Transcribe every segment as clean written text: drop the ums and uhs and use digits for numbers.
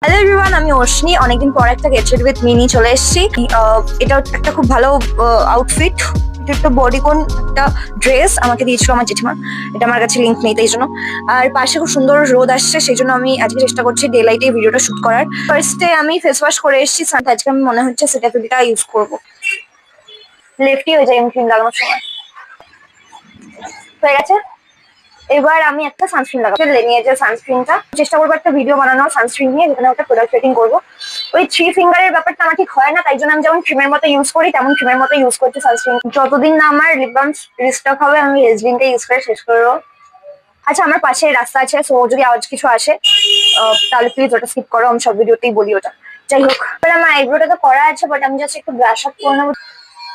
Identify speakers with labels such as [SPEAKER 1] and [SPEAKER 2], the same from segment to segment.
[SPEAKER 1] Hello everyone, আমি অশ্নি। অনেকদিন পর একটা গেট রেডি উইথ মিনি চলে এসেছি। এটা একটা খুব ভালো আউটফিট। এটা একটা বডিকন একটা ড্রেস আমাকে দিয়েছিল আমার জেঠিমা। এটা আমার কাছে লিঙ্ক নেই তাই জন্য। আর পাশে খুব সুন্দর রোদ আসছে, সেই জন্য আমি আজকে চেষ্টা করছি ডে লাইটে ভিডিওটা শুট করার। ফার্স্টে আমি ফেস ওয়াশ করে এসেছি। আজকে আমি মনে হচ্ছে সেটাফিলটা ইউজ করবো। লেফটি হয়ে যায় আমি ক্রিম লাগানোর সময়। হয়ে গেছে। এবার আমি একটা সানস্ক্রিন লাগাবো, লেনিয়েজের সানস্ক্রিনটা। চেষ্টা করবো একটা ভিডিও বানানো সানস্ক্রিন নিয়ে, যেখানে একটা প্রোডাক্ট রেটিং করবো। ওই 3 ফিঙ্গারের ব্যাপারটা আমার ঠিক হয় না, তাই জন্য আমি যেমন ক্রিমের মতো ইউজ করি তেমন ক্রিমের মতো ইউজ করছি সানস্ক্রিন। যতদিন না আমার লিপ বাম রিস্টক হবে আমি রেজলিনটা ইউজ করে শেষ করবো। আচ্ছা, আমার পাশে রাস্তা আছে, সো যদি আওয়াজ কিছু আসে তাহলে প্লিজ ওটা স্কিপ করো, আমি সব ভিডিওতেই বলি ওটা। যাই হোক, আমার আইব্রোটা তো করা আছে, বাট আমি জাস্ট একটু ব্রাশ আপ করে নেবো।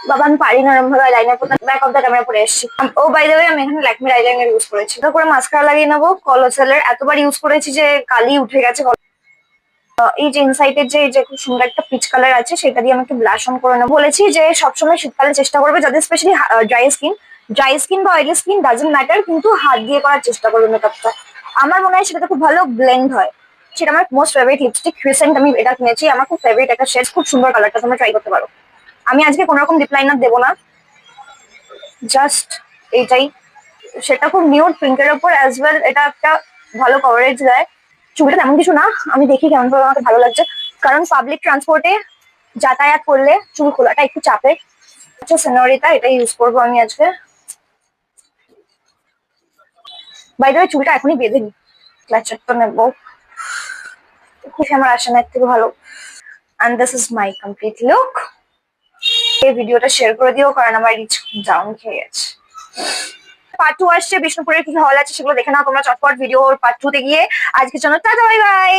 [SPEAKER 1] বাবা, আমি পারি না এরকম ভাবে লাইনার করতে। ব্যাক অফ দ্য ক্যামেরা পরে এসেছি। ও বাই দ্য ওয়ে, আমি এখানে ল্যাকমির আইলাইনার ইউজ করেছি। তারপরে মাস্কারা লাগিয়ে নেবো কলোসেলের। এতবার ইউজ করেছি যে কালি উঠে গেছে। এই যে ইনসাইটের যে খুব সুন্দর একটা পিচ কালার আছে, সেটা দিয়ে আমি একটু ব্লাশ অন করে নেবো। বলেছি যে সবসময় শীতকালে চেষ্টা করবে, যাদের স্পেশালি ড্রাই স্কিন বা অয়েলি স্কিন ডাজন্ট ম্যাটার, কিন্তু হাত দিয়ে করার চেষ্টা করবে মেকআপটা। আমার মনে হয় সেটাতে খুব ভালো ব্লেন্ড হয়। সেটা আমার মোস্ট ফেভারিট লিপস্টিক। রিসেন্ট আমি এটা কিনেছি, আমার খুব ফেভারিট একটা শেড, খুব সুন্দর কালারটা, তোমরা ট্রাই করতে পারো। আমি আজকে কোনো রকম লিপ লাইনার দেবো না, জাস্ট এইটাই। সেটা খুব নিউড পিঙ্কের উপর অ্যাজ ওয়েল। এটা একটা ভালো কভারেজ দেয়। চুলটা তেমন কিছু না, আমি দেখি কেমন ভাবে আমাকে ভালো লাগছে, কারণ পাবলিক ট্রান্সপোর্টে যাতায়াত করলে চুল খোলাটা একটু চাপের। আচ্ছা, সেনোরিটা এটা ইউজ করবো আমি আজকে। বাই দ্য ওয়ে, চুলটা এখনই বেঁধে নি, ক্লাচারটা নেবো। খুশি আমার আসামের থেকে ভালো। And this is my complete look. এই ভিডিওটা শেয়ার করে দিও, কারণ আমার রিচ ডাউন খেয়ে গেছে। পার্ট 2 আসছে, বিষ্ণুপুরের কি হল আছে সেগুলো দেখে নাও তোমরা চটপট। ভিডিও পার্ট 2 তে গিয়ে আজকের জন্য টাটা, বাই বাই।